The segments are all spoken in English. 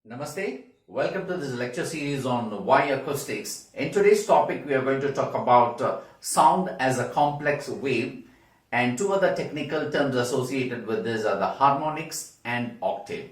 Namaste. Welcome to this lecture series on why acoustics. In today's topic, we are going to talk about sound as a complex wave, and two other technical terms associated with this are the harmonics and octave.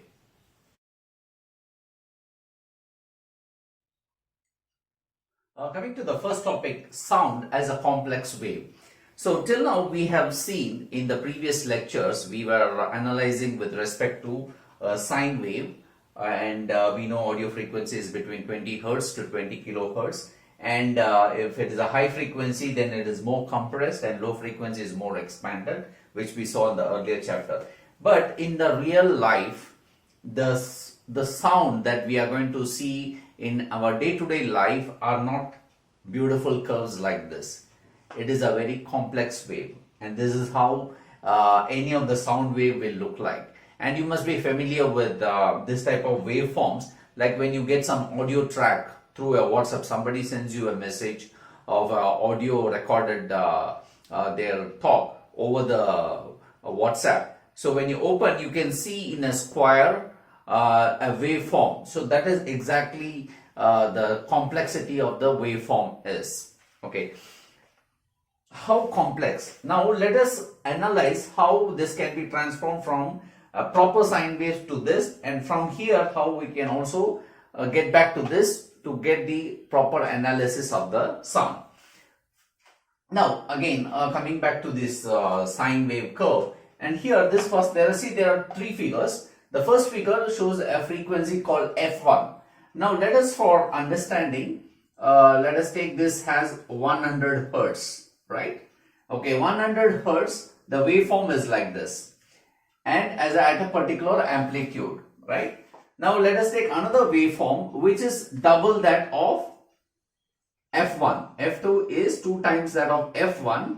Coming to the first topic, sound as a complex wave. So till now we have seen in the previous lectures, we were analyzing with respect to sine wave, and we know audio frequency is between 20 hertz to 20 kilohertz, and if it is a high frequency, then it is more compressed, and low frequency is more expanded, which we saw in the earlier chapter. But in the real life, the sound that we are going to see in our day-to-day life are not beautiful curves like this. It is a very complex wave, and this is how any of the sound wave will look like. And you must be familiar with this type of waveforms, like when you get some audio track through a WhatsApp, somebody sends you a message of audio recorded their talk over the WhatsApp. So when you open, you can see in a square a waveform. So that is exactly the complexity of the waveform is. Okay. How complex? Now let us analyze how this can be transformed from a proper sine wave to this, and from here how we can also get back to this to get the proper analysis of the sound. Now again, coming back to this sine wave curve, and here this first, there are three figures. The first figure shows a frequency called f1. Now let us, for understanding, let us take this as 100 hertz, right? Okay, 100 hertz, the waveform is like this, and at a particular amplitude, right? Now let us take another waveform which is double that of f1. f2 is 2 times that of f1,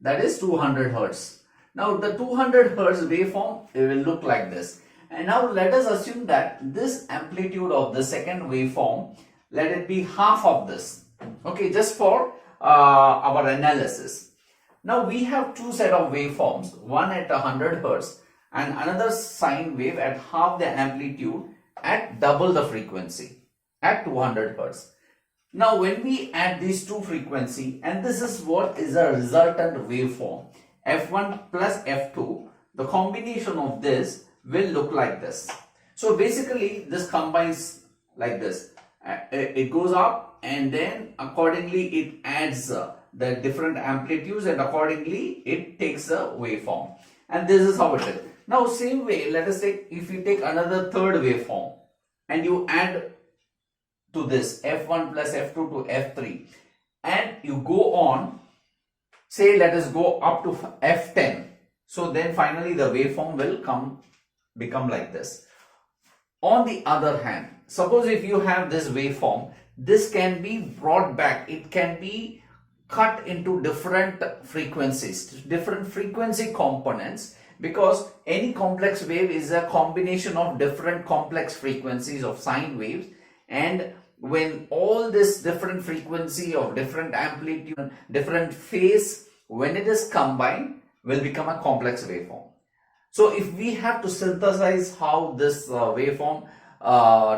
that is 200 hertz. Now the 200 hertz waveform, it will look like this. And now let us assume that this amplitude of the second waveform, let it be half of this. Okay, just for our analysis. Now we have two set of waveforms, one at 100 hertz and another sine wave at half the amplitude at double the frequency at 200 hertz. Now when we add these two frequency, and this is what is a resultant waveform, f1 plus f2, the combination of this will look like this. So basically this combines like this. It goes up, and then accordingly it adds the different amplitudes, and accordingly it takes a waveform. And this is how it is. Now same way, let us take, if you take another third waveform and you add to this f1 plus f2 to f3, and you go on, say let us go up to f10. So then finally the waveform will become like this. On the other hand, suppose if you have this waveform, this can be brought back, it can be cut into different frequencies, different frequency components, because any complex wave is a combination of different complex frequencies of sine waves, and when all this different frequency of different amplitude, different phase, when it is combined, will become a complex waveform. So if we have to synthesize how this waveform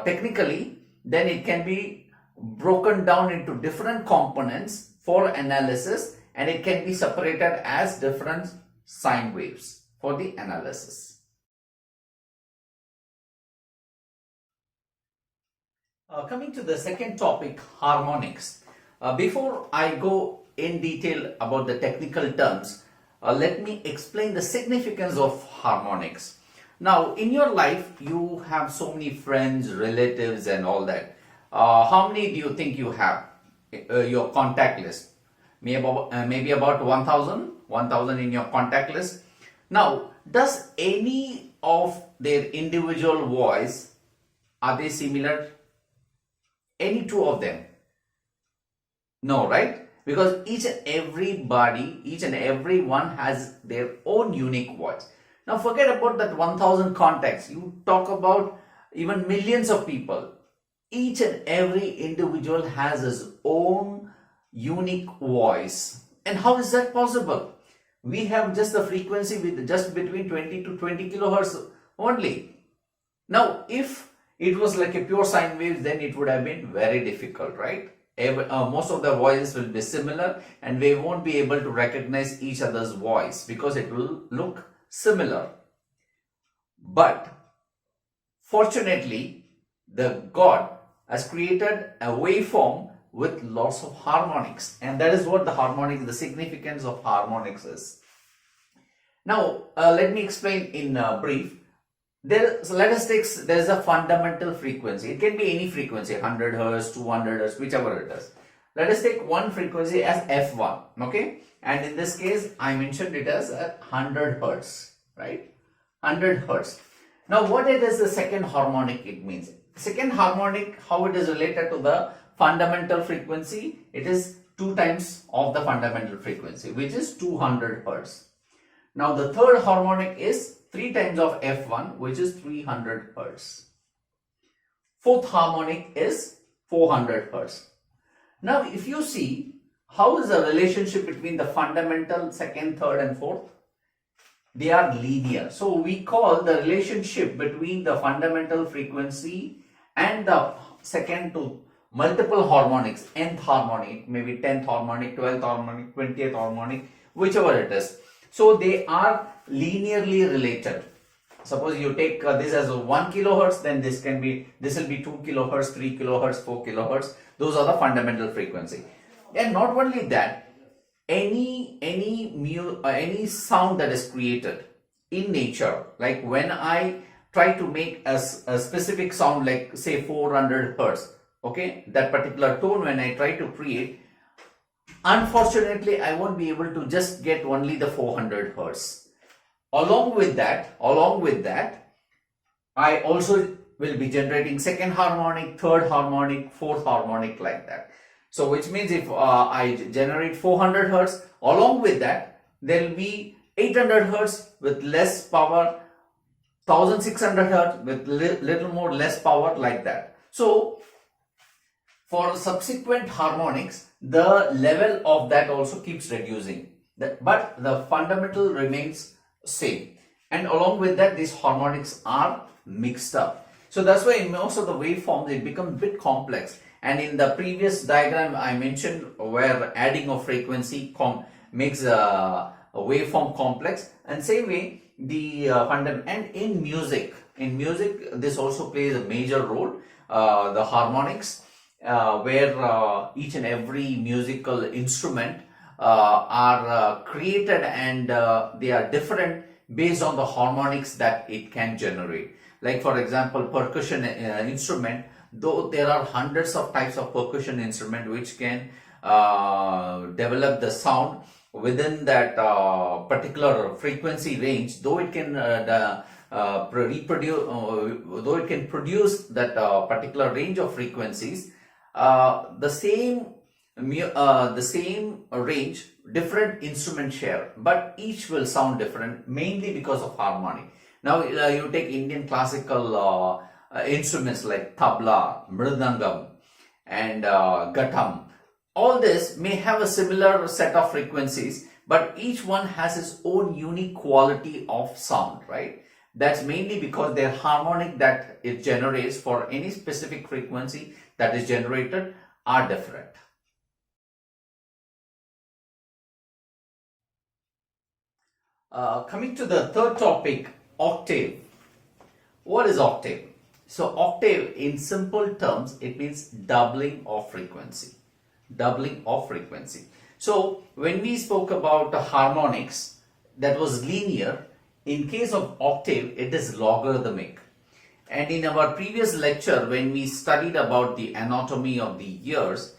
technically, then it can be broken down into different components for analysis, and it can be separated as different sine waves for the analysis. Coming to the second topic, harmonics. Before I go in detail about the technical terms, let me explain the significance of harmonics. Now in your life you have so many friends, relatives and all that. How many do you think you have? Your contact list? Maybe about 1000 in your contact list. Now, does any of their individual voice, are they similar? Any two of them? No, right? Because each and every one has their own unique voice. Now forget about that 1000 contacts. You talk about even millions of people. Each and every individual has his own unique voice. And how is that possible? We have just the frequency with just between 20 to 20 kilohertz only. Now if it was like a pure sine wave, then it would have been very difficult, right? Most of the voices will be similar and we won't be able to recognize each other's voice because it will look similar. But fortunately, the God has created a waveform with lots of harmonics, and that is what the harmonics, the significance of harmonics is. Now, let me explain in brief. So let us take, there is a fundamental frequency. It can be any frequency, 100 Hz, 200 Hz, whichever it is. Let us take one frequency as F1, okay? And in this case, I mentioned it as 100 Hz, right? 100 Hz. Now, what it is the second harmonic it means? Second harmonic, how it is related to the fundamental frequency? It is 2 times of the fundamental frequency, which is 200 Hz. Now, the third harmonic is 3 times of F1, which is 300 Hz. Fourth harmonic is 400 Hz. Now, if you see, how is the relationship between the fundamental, second, third and fourth? They are linear. So, we call the relationship between the fundamental frequency and the second to multiple harmonics, nth harmonic, maybe 10th harmonic, 12th harmonic, 20th harmonic, whichever it is. So, they are linearly related. Suppose you take this as a 1 kilohertz, then this will be 2 kilohertz, 3 kilohertz, 4 kilohertz. Those are the fundamental frequency. And not only that, any sound that is created in nature, like when I try to make a specific sound, like say 400 hertz, okay, that particular tone when I try to create, unfortunately I won't be able to just get only the 400 hertz. Along with that, I also will be generating second harmonic, third harmonic, fourth harmonic, like that. So which means if I generate 400 hertz, along with that there will be 800 hertz with less power, 1600 hertz with little more less power, like that. So for subsequent harmonics, the level of that also keeps reducing, but the fundamental remains same, and along with that these harmonics are mixed up. So that's why in most of the waveforms it becomes a bit complex. And in the previous diagram I mentioned where adding of frequency makes a waveform complex, and same way the and in music this also plays a major role, the harmonics, where each and every musical instrument are created and they are different based on the harmonics that it can generate. Like for example, percussion instrument, though there are hundreds of types of percussion instrument which can develop the sound within that particular frequency range, though it can produce that particular range of frequencies, the same range, different instrument share, but each will sound different, mainly because of harmonic. Now you take Indian classical instruments like tabla, mridangam and ghatam. All this may have a similar set of frequencies, but each one has its own unique quality of sound, right? That's mainly because their harmonic that it generates for any specific frequency that is generated are different. Coming to the third topic, octave. What is octave? So octave in simple terms, it means doubling of frequency. Doubling of frequency. So when we spoke about harmonics, that was linear. In case of octave, it is logarithmic. And in our previous lecture, when we studied about the anatomy of the ears,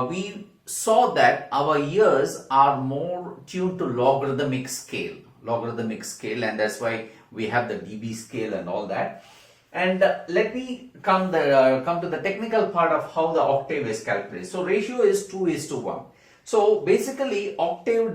we saw that our ears are more tuned to logarithmic scale, and that's why we have the dB scale and all that. And let me come to the technical part of how the octave is calculated. So ratio is 2:1. So basically octave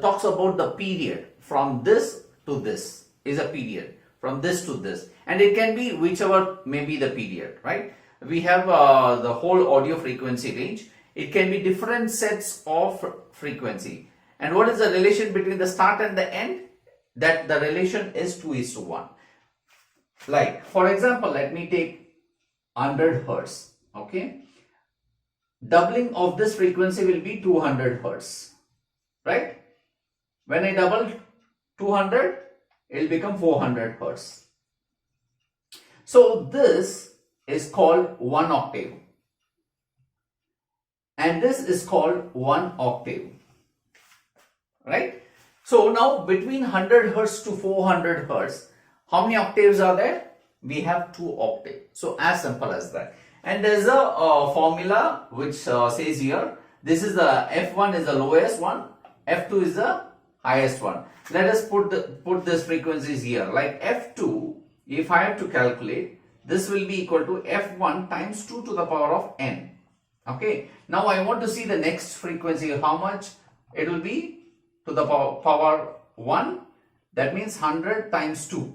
talks about the period from this to this is a period, from this to this, and it can be whichever may be the period, right? We have the whole audio frequency range. It can be different sets of frequency. And what is the relation between the start and the end? That the relation is 2:1. Like for example, let me take 100 hertz. Okay, doubling of this frequency will be 200 hertz, right? When I double 200, it will become 400 hertz. So this is called 1 octave, and this is called 1 octave, right? So now between 100 hertz to 400 hertz, how many octaves are there? We have 2 octaves. So as simple as that. And there is a formula which says here, this is the F1 is the lowest one, F2 is the highest one. Let us put this frequencies here. Like F2, if I have to calculate, this will be equal to F1 times 2 to the power of n. Okay. Now I want to see the next frequency. How much it will be to the power 1? That means 100 times 2.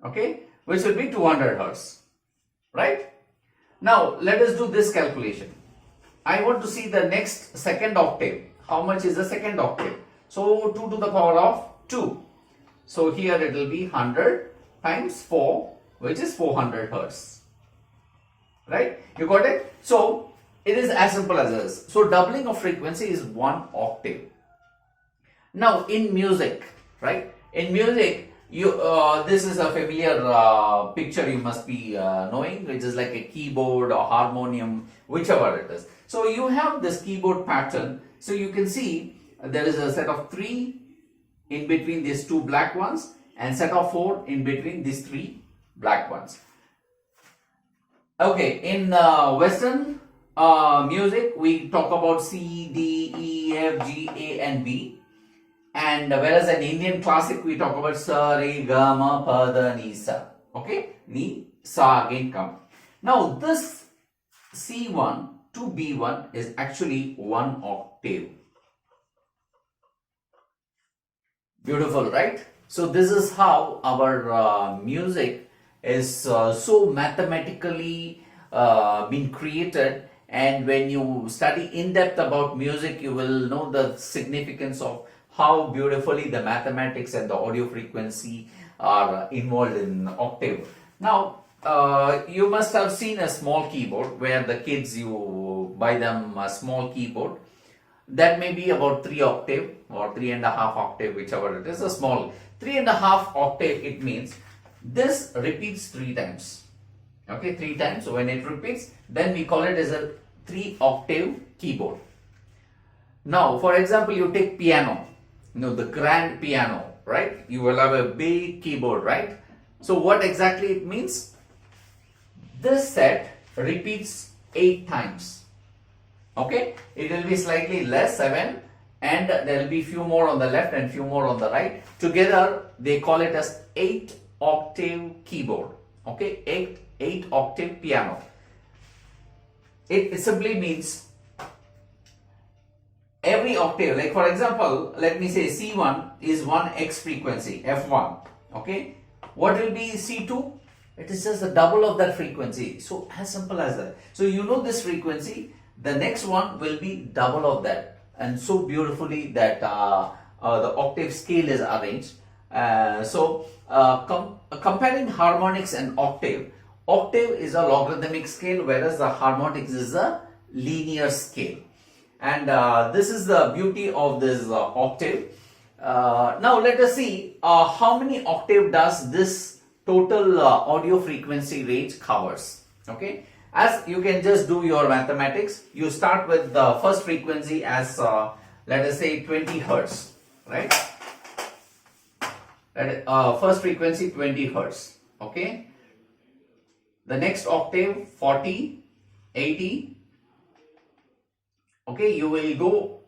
Okay, which will be 200 hertz, right? Now let us do this calculation. I want to see the next second octave. How much is the second octave? So 2 to the power of 2. So here it will be 100 times 4, which is 400 hertz, right? You got it? So it is as simple as this. So doubling of frequency is 1 octave. Now in music, right? In music, this is a familiar picture you must be knowing, which is like a keyboard or harmonium, whichever it is. So you have this keyboard pattern. So you can see there is a set of 3 in between these 2 black ones and set of 4 in between these 3 black ones. Okay, in Western music, we talk about C, D, E, F, G, A and B. And whereas in Indian classic, we talk about sa, re, ga, ma, pa, da, ni, sa. Okay, ni, sa again come. Now this C1 to B1 is actually 1 octave. Beautiful, right? So this is how our music is so mathematically been created. And when you study in depth about music, you will know the significance of how beautifully the mathematics and the audio frequency are involved in octave. Now, you must have seen a small keyboard where the kids, you buy them a small keyboard that may be about 3 octave or 3.5 octave, whichever it is, a small 3.5 octave. It means this repeats 3 times. Okay, 3 times. So when it repeats, then we call it as a 3 octave keyboard. Now, for example, you take piano. The grand piano, right? You will have a big keyboard, right? So what exactly it means? This set repeats 8 times. Okay, it will be slightly less, 7, and there will be few more on the left and few more on the right. Together they call it as 8 octave keyboard. Okay, 8 octave piano. It simply means every octave, like for example, let me say C1 is 1x frequency, F1. Okay, what will be C2? It is just the double of that frequency. So as simple as that. So you know this frequency, the next one will be double of that, and so beautifully that the octave scale is arranged. Comparing harmonics and octave, octave is a logarithmic scale, whereas the harmonics is a linear scale. And this is the beauty of this octave. Now let us see how many octave does this total audio frequency range covers. Okay, as you can just do your mathematics, you start with the first frequency as let us say 20 hertz, right? First frequency 20 hertz. Okay, the next octave 40, 80. Okay, you will go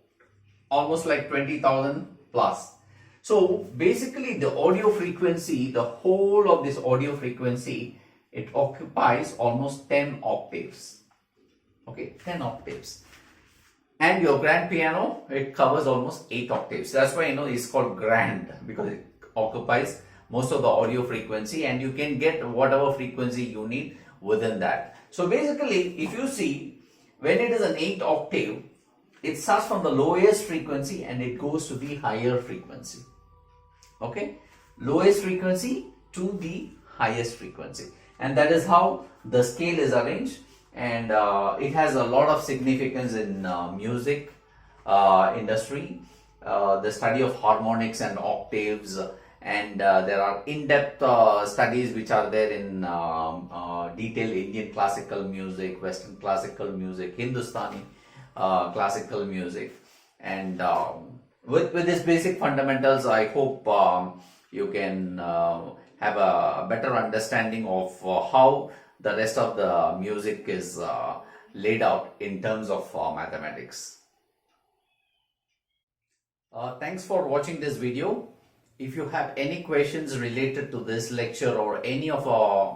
almost like 20,000 plus. So basically the audio frequency, the whole of this audio frequency, it occupies almost 10 octaves. Okay, 10 octaves. And your grand piano, it covers almost 8 octaves. That's why it's called grand, because it occupies most of the audio frequency, and you can get whatever frequency you need within that. So basically, if you see, when it is an 8 octave, it starts from the lowest frequency and it goes to the higher frequency. Okay, lowest frequency to the highest frequency, and that is how the scale is arranged. And it has a lot of significance in music industry, the study of harmonics and octaves, and there are in-depth studies which are there in detailed Indian classical music, Western classical music, Hindustani classical music. And with these basic fundamentals, I hope you can have a better understanding of how the rest of the music is laid out in terms of mathematics. Thanks for watching this video. If you have any questions related to this lecture or any of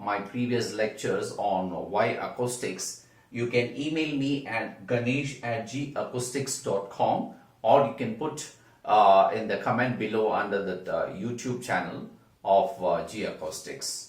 my previous lectures on why acoustics, you can email me at ganesh@gacoustics.com, or you can put in the comment below under the YouTube channel of G-Acoustics.